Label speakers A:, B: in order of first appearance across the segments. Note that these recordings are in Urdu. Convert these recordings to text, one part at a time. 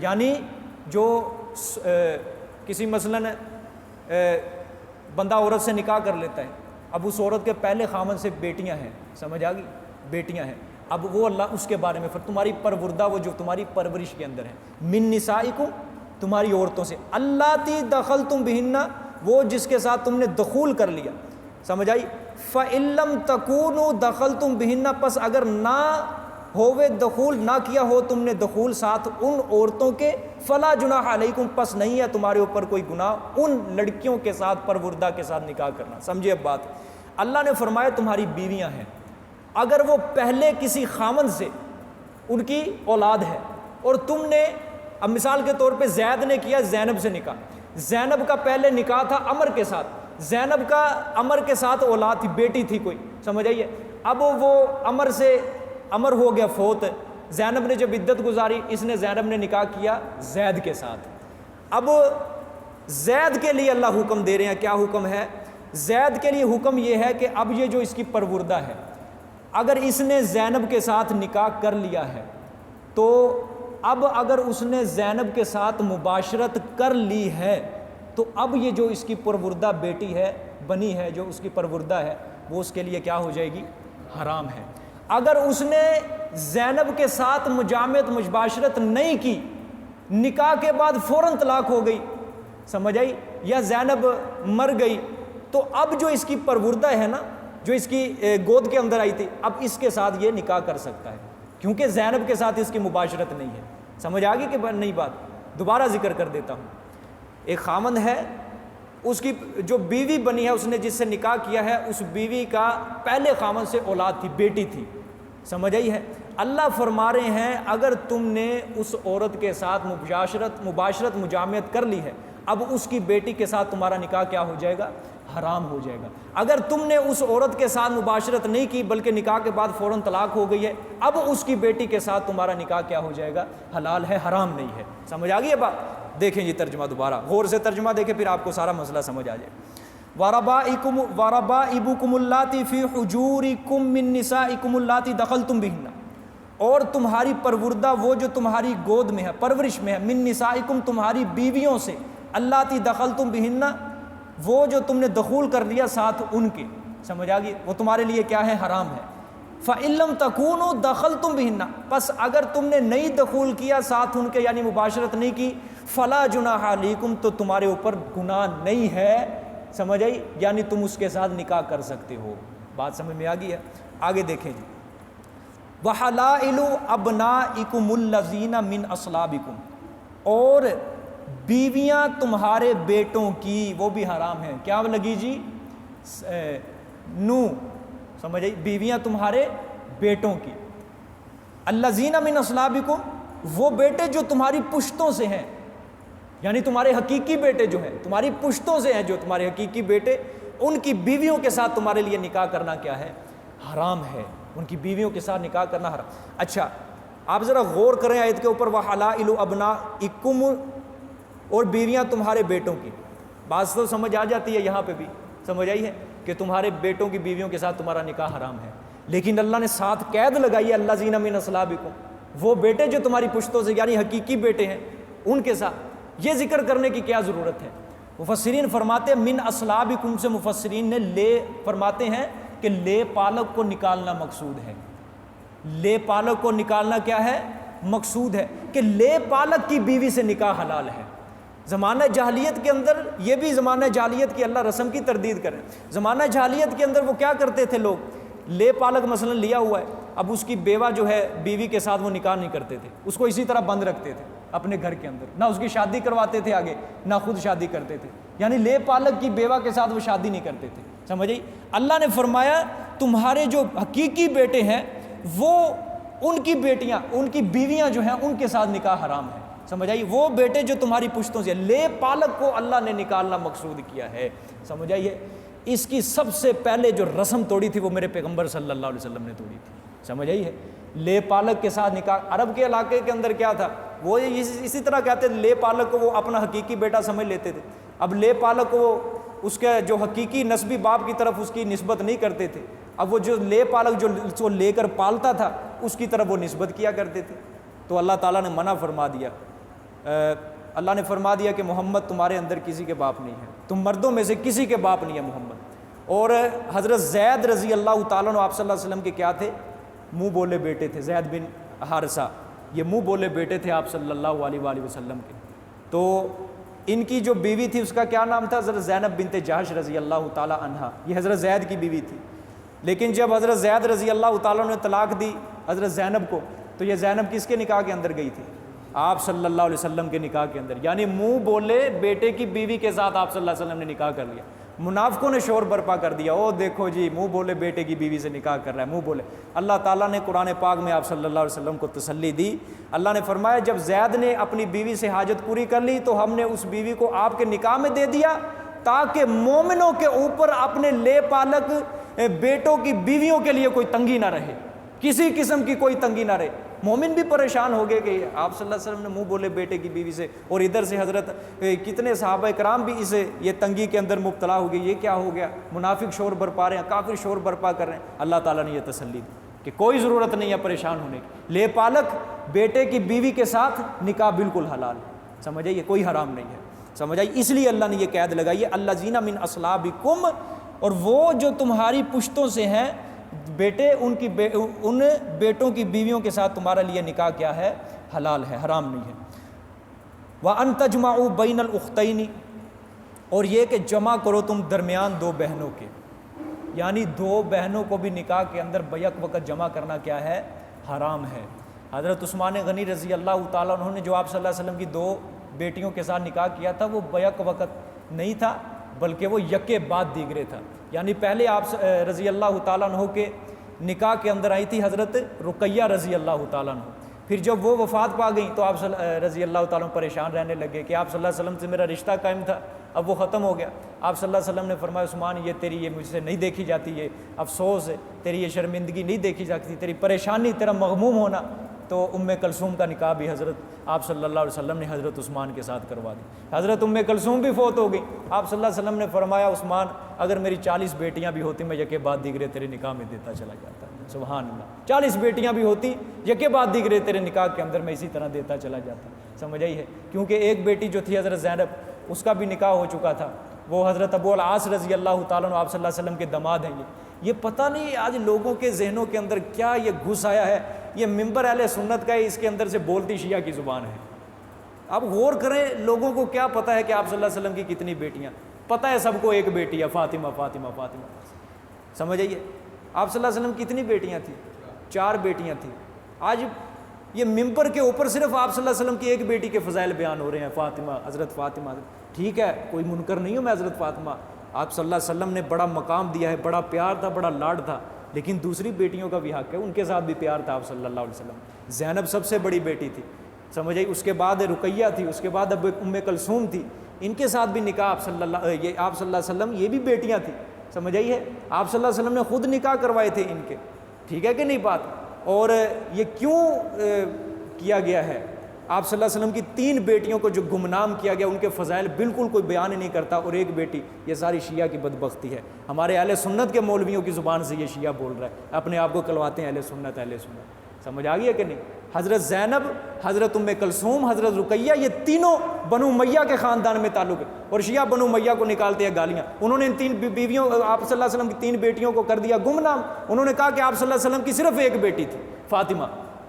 A: یعنی جو کسی مثلاً بندہ عورت سے نکاح کر لیتا ہے، اب اس عورت کے پہلے خامن سے بیٹیاں ہیں، سمجھ آ گئی، بیٹیاں ہیں، اب وہ اللہ اس کے بارے میں تمہاری پروردہ، وہ جو تمہاری پرورش کے اندر ہے، من نسائکم، تمہاری عورتوں سے، اللاتی دخلتم بہن، وہ جس کے ساتھ تم نے دخول کر لیا، سمجھ آئی، فَإِن لَّمْ تَكُونُوا دَخَلْتُمْ بِهِنَّ، پس اگر نہ ہوئے دخول، نہ کیا ہو تم نے دخول ساتھ ان عورتوں کے، فَلَا جُنَاحَ عَلَيْكُمْ، پس نہیں ہے تمہارے اوپر کوئی گناہ ان لڑکیوں کے ساتھ، پروردہ کے ساتھ نکاح کرنا۔ سمجھے اب بات؟ اللہ نے فرمایا تمہاری بیویاں ہیں، اگر وہ پہلے کسی خامن سے ان کی اولاد ہے، اور تم نے، اب مثال کے طور پہ زید نے کیا زینب سے نکاح، زینب کا پہلے نکاح تھا عمر کے ساتھ، زینب کا عمر کے ساتھ اولاد تھی، بیٹی تھی کوئی، سمجھ آئیے، اب وہ عمر ہو گیا فوت، زینب نے جب عدت گزاری، اس نے زینب نے نکاح کیا زید کے ساتھ، اب زید کے لیے اللہ حکم دے رہے ہیں، کیا حکم ہے؟ زید کے لیے حکم یہ ہے کہ اب یہ جو اس کی پروردہ ہے، اگر اس نے زینب کے ساتھ نکاح کر لیا ہے تو اب اگر اس نے زینب کے ساتھ مباشرت کر لی ہے تو اب یہ جو اس کی پروردہ بیٹی ہے، بنی ہے، جو اس کی پروردہ ہے، وہ اس کے لیے کیا ہو جائے گی؟ حرام ہے۔ اگر اس نے زینب کے ساتھ مجامعت، مباشرت نہیں کی، نکاح کے بعد فوراً طلاق ہو گئی، سمجھ آئی، یا زینب مر گئی، تو اب جو اس کی پروردہ ہے نا، جو اس کی گود کے اندر آئی تھی، اب اس کے ساتھ یہ نکاح کر سکتا ہے، کیونکہ زینب کے ساتھ اس کی مباشرت نہیں ہے۔ سمجھ آ گئی کہ نہیں بات؟ دوبارہ ذکر کر دیتا ہوں، ایک خامند ہے، اس کی جو بیوی بنی ہے، اس نے جس سے نکاح کیا ہے، اس بیوی کا پہلے خامند سے اولاد تھی، بیٹی تھی، سمجھ آئی ہے؟ اللہ فرما رہے ہیں اگر تم نے اس عورت کے ساتھ مباشرت مجامعت کر لی ہے، اب اس کی بیٹی کے ساتھ تمہارا نکاح کیا ہو جائے گا؟ حرام ہو جائے گا۔ اگر تم نے اس عورت کے ساتھ مباشرت نہیں کی بلکہ نکاح کے بعد فوراً طلاق ہو گئی ہے، اب اس کی بیٹی کے ساتھ تمہارا نکاح کیا ہو جائے گا؟ حلال ہے، حرام نہیں ہے۔ سمجھ آ گئی ہے بات؟ دیکھیں یہ ترجمہ دوبارہ غور سے ترجمہ دیکھیں، پھر آپ کو سارا مسئلہ سمجھ آ جائے۔ وَرَبَائِبُكُمُ اللَّاتِي فِي حُجُورِكُم مِّن نِّسَائِكُمُ اللَّاتِي دَخَلْتُم بِهِنَّ، اور تمہاری پروردہ وہ جو تمہاری گود میں ہے، پرورش میں ہے، من نسائکم تمہاری بیویوں سے، اللَّاتِي دَخَلْتُم بِهِنَّ وہ جو تم نے دخول کر لیا ساتھ ان کے، سمجھ آ گئی، وہ تمہارے لیے کیا ہے؟ حرام ہے۔ فَإِن لَّمْ تَكُونُوا دَخَلْتُم بِهِنَّ، پس اگر تم نے نہیں دخول کیا ساتھ ان کے، یعنی مباشرت نہیں کی، فَلَا جُنَاحَ عَلَيْكُمْ تو تمہارے اوپر گناہ نہیں ہے، سمجھ آئی، یعنی تم اس کے ساتھ نکاح کر سکتے ہو۔ بات سمجھ میں آ گئی ہے؟ آگے دیکھیں جی، وَحَلَائِلُ أَبْنَائِكُمُ الَّذِينَ مِنْ أَصْلَابِكُمْ، اور بیویاں تمہارے بیٹوں کی، وہ بھی حرام ہیں۔ کیا لگی جی؟ نو، سمجھ آئی، بیویاں تمہارے بیٹوں کی، الَّذِينَ مِنْ أَصْلَابِكُمْ وہ بیٹے جو تمہاری پشتوں سے ہیں، یعنی تمہارے حقیقی بیٹے جو ہیں، تمہاری پشتوں سے ہیں جو تمہارے حقیقی بیٹے، ان کی بیویوں کے ساتھ تمہارے لیے نکاح کرنا کیا ہے؟ حرام ہے، ان کی بیویوں کے ساتھ نکاح کرنا حرام۔ اچھا آپ ذرا غور کریں آیت کے اوپر، وَحَلَائِلُ أَبْنَائِكُمْ اور بیویاں تمہارے بیٹوں کی، بات تو سمجھ آ جاتی ہے، یہاں پہ بھی سمجھ آئی ہے کہ تمہارے بیٹوں کی بیویوں کے ساتھ تمہارا نکاح حرام ہے، لیکن اللہ نے ساتھ قید لگائی ہے، الَّذِينَ مِنْ أَصْلَابِكُمْ وہ بیٹے جو تمہاری پشتوں سے، یعنی حقیقی بیٹے ہیں، ان کے ساتھ یہ ذکر کرنے کی کیا ضرورت ہے؟ مفسرین فرماتے ہیں من اصلابکم سے مفسرین نے لے فرماتے ہیں کہ لے پالک کو نکالنا مقصود ہے، لے پالک کو نکالنا کیا ہے؟ مقصود ہے کہ لے پالک کی بیوی سے نکاح حلال ہے۔ زمانہ جاہلیت کے اندر، یہ بھی زمانہ جاہلیت کی اللہ رسم کی تردید کریں، زمانہ جاہلیت کے اندر وہ کیا کرتے تھے لوگ، لے پالک مثلا لیا ہوا ہے، اب اس کی بیوہ جو ہے بیوی کے ساتھ وہ نکاح نہیں کرتے تھے، اس کو اسی طرح بند رکھتے تھے اپنے گھر کے اندر، نہ اس کی شادی کرواتے تھے آگے، نہ خود شادی کرتے تھے، یعنی لے پالک کی بیوہ کے ساتھ وہ شادی نہیں کرتے تھے، سمجھ آئی؟ اللہ نے فرمایا تمہارے جو حقیقی بیٹے ہیں وہ ان کی بیٹیاں، ان کی بیویاں جو ہیں ان کے ساتھ نکاح حرام ہے، سمجھ آئی؟ وہ بیٹے جو تمہاری پشتوں سے، لے پالک کو اللہ نے نکالنا مقصود کیا ہے، سمجھ آئیے؟ اس کی سب سے پہلے جو رسم توڑی تھی وہ میرے پیغمبر صلی اللہ علیہ وسلم نے توڑی تھی، سمجھ آئی ہے؟ لے پالک کے ساتھ نکاح، عرب کے علاقے کے اندر کیا تھا، وہ اسی طرح کہتے تھے، لے پالک کو وہ اپنا حقیقی بیٹا سمجھ لیتے تھے، اب لے پالک کو اس کے جو حقیقی نسبی باپ کی طرف اس کی نسبت نہیں کرتے تھے، اب وہ جو لے پالک جو اس کو لے کر پالتا تھا اس کی طرف وہ نسبت کیا کرتے تھے، تو اللہ تعالیٰ نے منع فرما دیا اللہ نے فرما دیا کہ محمد تمہارے اندر کسی کے باپ نہیں ہے، تم مردوں میں سے کسی کے باپ نہیں ہے محمد۔ اور حضرت زید رضی اللہ تعالیٰ عنہ آپ صلی اللہ علیہ وسلم کے کیا تھے؟ منہ بولے بیٹے تھے، زید بن حارثہ، یہ منہ بولے بیٹے تھے آپ صلی اللہ علیہ وآلہ وسلم کے۔ تو ان کی جو بیوی تھی اس کا کیا نام تھا؟ حضرت زینب بنت جہش رضی اللہ تعالیٰ عنہا، یہ حضرت زید کی بیوی تھی۔ لیکن جب حضرت زید رضی اللہ تعالیٰ نے طلاق دی حضرت زینب کو، تو یہ زینب کس کے نکاح کے اندر گئی تھی؟ آپ صلی اللہ علیہ وسلم کے نکاح کے اندر، یعنی منہ بولے بیٹے کی بیوی کے ساتھ آپ صلی اللہ علیہ وسلم نے نکاح کر لیا۔ منافقوں نے شور برپا کر دیا، او دیکھو جی منہ بولے بیٹے کی بیوی سے نکاح کر رہا ہے، منہ بولے۔ اللہ تعالیٰ نے قرآن پاک میں آپ صلی اللہ علیہ وسلم کو تسلی دی۔ اللہ نے فرمایا جب زید نے اپنی بیوی سے حاجت پوری کر لی تو ہم نے اس بیوی کو آپ کے نکاح میں دے دیا تاکہ مومنوں کے اوپر اپنے لے پالک بیٹوں کی بیویوں کے لیے کوئی تنگی نہ رہے، کسی قسم کی کوئی تنگی نہ رہے۔ مومن بھی پریشان ہو گئے کہ آپ صلی اللہ علیہ وسلم نے منہ بولے بیٹے کی بیوی سے، اور ادھر سے حضرت کتنے صحابہ کرام بھی اسے یہ تنگی کے اندر مبتلا ہو گئے، یہ کیا ہو گیا؟ منافق شور برپا رہے ہیں، کافر شور برپا کر رہے ہیں۔ اللہ تعالیٰ نے یہ تسلی دی کہ کوئی ضرورت نہیں ہے پریشان ہونے کی، لے پالک بیٹے کی بیوی کے ساتھ نکاح بالکل حلال ہے، سمجھ آئیے، کوئی حرام نہیں ہے، سمجھ آئیے۔ اس لیے اللہ نے یہ قید لگائی ہے الذین من اصلابکم، اور وہ جو تمہاری پشتوں سے ہیں بیٹے، ان بیٹوں کی بیویوں کے ساتھ تمہارا لیے نکاح کیا ہے؟ حلال ہے، حرام نہیں ہے۔ وَأَن تَجْمَعُوا بَيْنَ الْأُخْتَيْنِ، اور یہ کہ جمع کرو تم درمیان دو بہنوں کے، یعنی دو بہنوں کو بھی نکاح کے اندر بیک وقت جمع کرنا کیا ہے؟ حرام ہے۔ حضرت عثمان غنی رضی اللہ تعالیٰ عنہ نے جو آپ صلی اللہ علیہ وسلم کی دو بیٹیوں کے ساتھ نکاح کیا تھا وہ بیک وقت نہیں تھا بلکہ وہ یکے بعد دیگرے تھا، یعنی پہلے آپ رضی اللہ تعالیٰ عنہ کے نکاح کے اندر آئی تھی حضرت رقیہ رضی اللہ تعالیٰ عنہ، پھر جب وہ وفات پا گئیں تو آپ رضی اللہ تعالیٰ عنہ پریشان رہنے لگے کہ آپ صلی اللہ علیہ وسلم سے میرا رشتہ قائم تھا، اب وہ ختم ہو گیا۔ آپ صلی اللہ علیہ وسلم نے فرمایا عثمان یہ تیری یہ مجھ سے نہیں دیکھی جاتی، یہ افسوس ہے، تیری یہ شرمندگی نہیں دیکھی جاتی، تیری پریشانی، تیرا مغموم ہونا۔ تو ام کلثوم کا نکاح بھی حضرت آپ صلی اللہ علیہ وسلم نے حضرت عثمان کے ساتھ کروا دی۔ حضرت ام کلثوم بھی فوت ہو گئی، آپ صلی اللہ علیہ وسلم نے فرمایا عثمان اگر میری 40 بیٹیاں بھی ہوتی میں یکے بعد دیگرے تیرے نکاح میں دیتا چلا جاتا۔ سبحان اللہ، 40 بیٹیاں بھی ہوتی یکے بعد دیگرے تیرے نکاح کے اندر میں اسی طرح دیتا چلا جاتا، سمجھ آئی ہے۔ کیونکہ ایک بیٹی جو تھی حضرت زینب اس کا بھی نکاح ہو چکا تھا، وہ حضرت ابو العاص رضی اللہ تعالیٰ عنہ آپ صلی اللہ علیہ وسلم کے داماد ہیں۔ یہ پتہ نہیں آج لوگوں کے ذہنوں کے اندر کیا یہ گھس آیا ہے، یہ منبر اہل سنت کا ہے، اس کے اندر سے بولتی شیعہ کی زبان ہے۔ آپ غور کریں لوگوں کو کیا پتہ ہے کہ آپ صلی اللہ علیہ وسلم کی کتنی بیٹیاں؟ پتہ ہے سب کو ایک بیٹی ہے، فاطمہ فاطمہ فاطمہ، سمجھ آئیے۔ آپ صلی اللہ علیہ وسلم کی کتنی بیٹیاں تھیں؟ 4 بیٹیاں تھیں۔ آج یہ منبر کے اوپر صرف آپ صلی اللہ علیہ وسلم کی ایک بیٹی کے فضائل بیان ہو رہے ہیں، فاطمہ، حضرت فاطمہ۔ ٹھیک ہے، کوئی منکر نہیں ہوں میں حضرت فاطمہ، آپ صلی اللہ علیہ وسلم نے بڑا مقام دیا ہے، بڑا پیار تھا، بڑا لاڈ تھا، لیکن دوسری بیٹیوں کا بھی حق ہے، ان کے ساتھ بھی پیار تھا آپ صلی اللہ علیہ وسلم۔ زینب سب سے بڑی بیٹی تھی، سمجھ آئی، اس کے بعد رقیہ تھی، اس کے بعد اب ام کلثوم تھی، ان کے ساتھ بھی نکاح آپ صلی اللہ علیہ وسلم، یہ بھی بیٹیاں تھیں، سمجھ آئی ہے۔ آپ صلی اللہ علیہ وسلم نے خود نکاح کروائے تھے ان کے، ٹھیک ہے کہ نہیں بات؟ اور یہ کیوں کیا گیا ہے؟ آپ صلی اللہ علیہ وسلم کی 3 بیٹیوں کو جو گمنام کیا گیا، ان کے فضائل بالکل کوئی بیان ہی نہیں کرتا، اور ایک بیٹی، یہ ساری شیعہ کی بدبختی ہے۔ ہمارے اہل سنت کے مولویوں کی زبان سے یہ شیعہ بول رہا ہے، اپنے آپ کو کلواتے ہیں اہل سنت اہل سنت، سمجھ آ گئی ہے کہ نہیں؟ حضرت زینب، حضرت ام کلثوم، حضرت رقیہ، یہ تینوں بنو امیہ کے خاندان میں تعلق ہے، اور شیعہ بنو امیہ کو نکالتے ہیں گالیاں۔ انہوں نے ان 3 بیویوں، آپ صلی اللہ علیہ وسلم کی 3 بیٹیوں کو کر دیا گمنام۔ انہوں نے کہا کہ آپ صلی اللہ علیہ وسلم کی صرف ایک بیٹی تھی فاطمہ،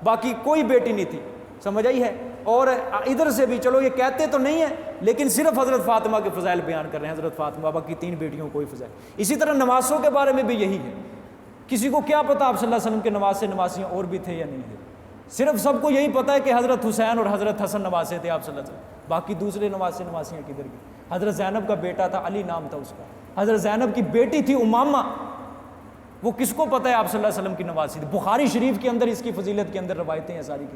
A: باقی کوئی بیٹی نہیں تھی، سمجھ آئی ہے۔ اور ادھر سے بھی چلو یہ کہتے تو نہیں ہیں لیکن صرف حضرت فاطمہ کے فضائل بیان کر رہے ہیں، حضرت فاطمہ، باقی 3 بیٹیوں کوئی فضائل۔ اسی طرح نواسوں کے بارے میں بھی یہی ہے، کسی کو کیا پتہ آپ صلی اللہ علیہ وسلم کے نواسے نواسیاں اور بھی تھے یا نہیں تھے؟ صرف سب کو یہی پتہ ہے کہ حضرت حسین اور حضرت حسن نواسے تھے آپ صلی اللہ علیہ وسلم، باقی دوسرے نواسے نواسیاں کدھر گئے؟ حضرت زینب کا بیٹا تھا، علی نام تھا اس کا، حضرت زینب کی بیٹی تھی امامہ، وہ کس کو پتہ ہے آپ صلی اللہ علیہ وسلم کی نواسی تھی؟ بخاری شریف کے اندر اس کی فضیلت کے اندر روایتیں ہیں ساری،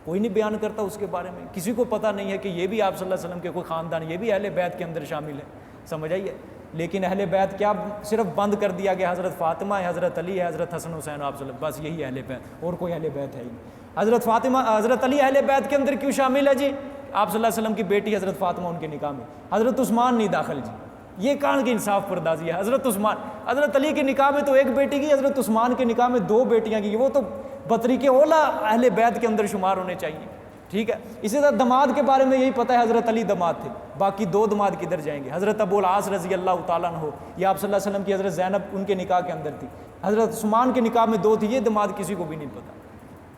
A: کوئی نہیں بیان کرتا اس کے بارے میں، کسی کو پتہ نہیں ہے کہ یہ بھی آپ صلی اللہ علیہ وسلم کے کوئی خاندان، یہ بھی اہل بیت کے اندر شامل ہے، سمجھ آئیے۔ لیکن اہل بیت کیا صرف بند کر دیا کہ حضرت فاطمہ ہے، حضرت علی ہے، حضرت حسن حسین، آپ صلی اللہ، بس یہی اہل بیت، اور کوئی اہل بیت ہے ہی نہیں۔ حضرت فاطمہ، حضرت علی اہل بیت کے اندر کیوں شامل ہے جی؟ آپ صلی اللہ علیہ وسلم کی بیٹی حضرت فاطمہ ان کے نکاح میں، حضرت عثمان نہیں داخل جی، یہ کہاں کی انصاف پردازی ہے؟ حضرت عثمان، حضرت علی کے نکاح میں تو ایک بیٹی کی، حضرت عثمان کے نکاح میں 2 بیٹیاں کی، وہ تو بطریق اولا اہل بیت کے اندر شمار ہونے چاہیے، ٹھیک ہے. اسی طرح دماد کے بارے میں یہی پتہ ہے حضرت علی دماد تھے, باقی 2 دماد کدھر جائیں گے؟ حضرت ابو العاص رضی اللہ تعالیٰ عنہ یا آپ صلی اللہ علیہ وسلم کی حضرت زینب ان کے نکاح کے اندر تھی, حضرت عثمان کے نکاح میں 2 تھی, یہ دماد کسی کو بھی نہیں پتہ.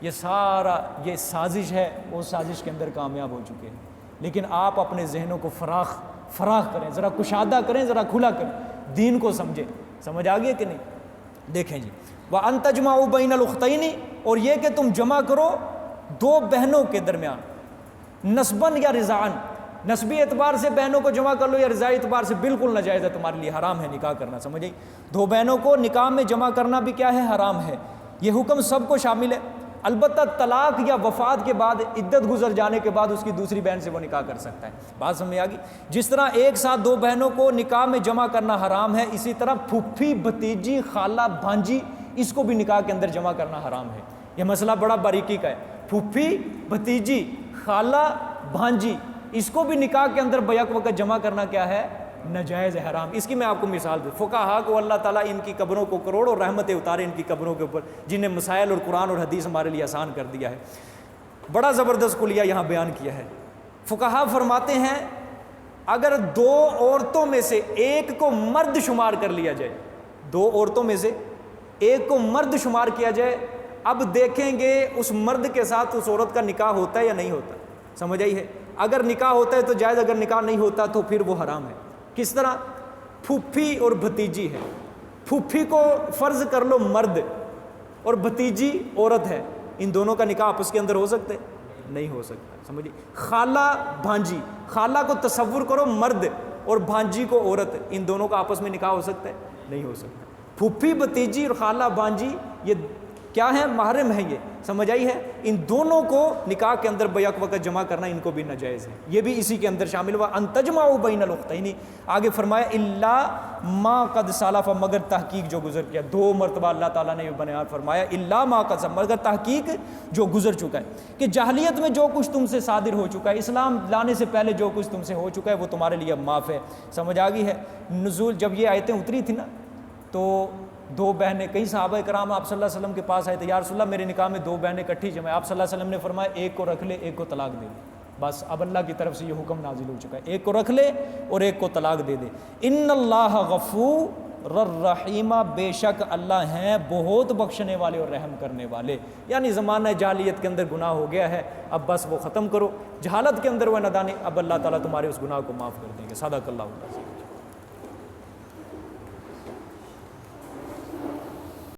A: یہ سارا یہ سازش ہے, وہ سازش کے اندر کامیاب ہو چکے ہیں. لیکن آپ اپنے ذہنوں کو فراخ کریں, ذرا کشادہ کریں, ذرا کھلا کریں, دین کو سمجھیں. سمجھ آ گئی کہ نہیں؟ دیکھیں جی, وَأَن تَجْمَعُوا بَيْنَ الْأُخْتَيْنِ, اور یہ کہ تم جمع کرو 2 بہنوں کے درمیان, نسباً یا رضاعً, نسبی اعتبار سے بہنوں کو جمع کر لو یا رضاعی اعتبار سے بالکل ناجائز ہے, تمہارے لیے حرام ہے نکاح کرنا. سمجھے؟ 2 بہنوں کو نکاح میں جمع کرنا بھی کیا ہے؟ حرام ہے. یہ حکم سب کو شامل ہے. البتہ طلاق یا وفات کے بعد, عدت گزر جانے کے بعد اس کی دوسری بہن سے وہ نکاح کر سکتا ہے. بات سمجھ آ گئی؟ جس طرح ایک ساتھ 2 بہنوں کو نکاح میں جمع کرنا حرام ہے, اسی طرح پھوپھی, بھتیجی, خالہ, بھانجی, اس کو بھی نکاح کے اندر جمع کرنا حرام ہے. یہ مسئلہ بڑا باریکی کا ہے. پھوپھی, بھتیجی, خالہ, بھانجی, اس کو بھی نکاح کے اندر بیک وقت جمع کرنا کیا ہے؟ ناجائز ہے, حرام. اس کی میں آپ کو مثال دوں. فقہا کو اللہ تعالیٰ ان کی قبروں کو کروڑوں رحمتیں اتارے ان کی قبروں کے اوپر, جنہیں مسائل اور قرآن اور حدیث ہمارے لیے آسان کر دیا ہے. بڑا زبردست کلیہ یہاں بیان کیا ہے. فقہا فرماتے ہیں اگر 2 عورتوں میں سے ایک کو مرد شمار کر لیا جائے, 2 عورتوں میں سے ایک کو مرد شمار کیا جائے, اب دیکھیں گے اس مرد کے ساتھ اس عورت کا نکاح ہوتا ہے یا نہیں ہوتا. سمجھ آئی ہے؟ اگر نکاح ہوتا ہے تو جائز, اگر نکاح نہیں ہوتا تو پھر وہ حرام ہے. کس طرح؟ پھوپھی اور بھتیجی ہے, پھوپھی کو فرض کر لو مرد اور بھتیجی عورت ہے, ان دونوں کا نکاح آپس کے اندر ہو سکتے؟ نہیں ہو سکتا. سمجھیے؟ خالہ, بھانجی, خالہ کو تصور کرو مرد اور بھانجی کو عورت, ان دونوں کا آپس میں نکاح ہو سکتا ہے؟ نہیں ہو سکتا. پھوپھی, بھتیجی اور خالہ, بھانجی یہ کیا ہے؟ محرم ہے. یہ سمجھ آئی ہے؟ ان دونوں کو نکاح کے اندر بیک وقت جمع کرنا ان کو بھی ناجائز ہے. یہ بھی اسی کے اندر شامل ہوا. ان تجمعوا بین الاختین, آگے فرمایا الا ما قد سلف, مگر تحقیق جو گزر کیا. 2 مرتبہ اللہ تعالیٰ نے یہ بیان فرمایا الا ما قد سلف, مگر تحقیق جو گزر چکا ہے, کہ جاہلیت میں جو کچھ تم سے صادر ہو چکا ہے, اسلام لانے سے پہلے جو کچھ تم سے ہو چکا ہے, وہ تمہارے لیے اب معاف ہے. سمجھ آ گئی ہے؟ نزول جب یہ آیتیں اتری تھی نا, تو 2 بہنیں, کئی صحابہ کرام آپ صلی اللہ علیہ وسلم کے پاس آئے تھے, یا رسول اللہ میرے نکاح میں 2 بہنیں اکٹھی جمع. آپ صلی اللہ علیہ وسلم نے فرمایا ایک کو رکھ لے, ایک کو طلاق دے دے. بس اب اللہ کی طرف سے یہ حکم نازل ہو چکا ہے, ایک کو رکھ لے اور ایک کو طلاق دے دے. ان اللہ غفور الرحیم, بے شک اللہ ہیں بہت بخشنے والے اور رحم کرنے والے. یعنی زمانہ جاہلیت کے اندر گناہ ہو گیا ہے, اب بس وہ ختم کرو. جہالت کے اندر وہ نادانی, اب اللہ تعالیٰ تمہارے اس گناہ کو معاف کر دیں گے. صدق اللہ.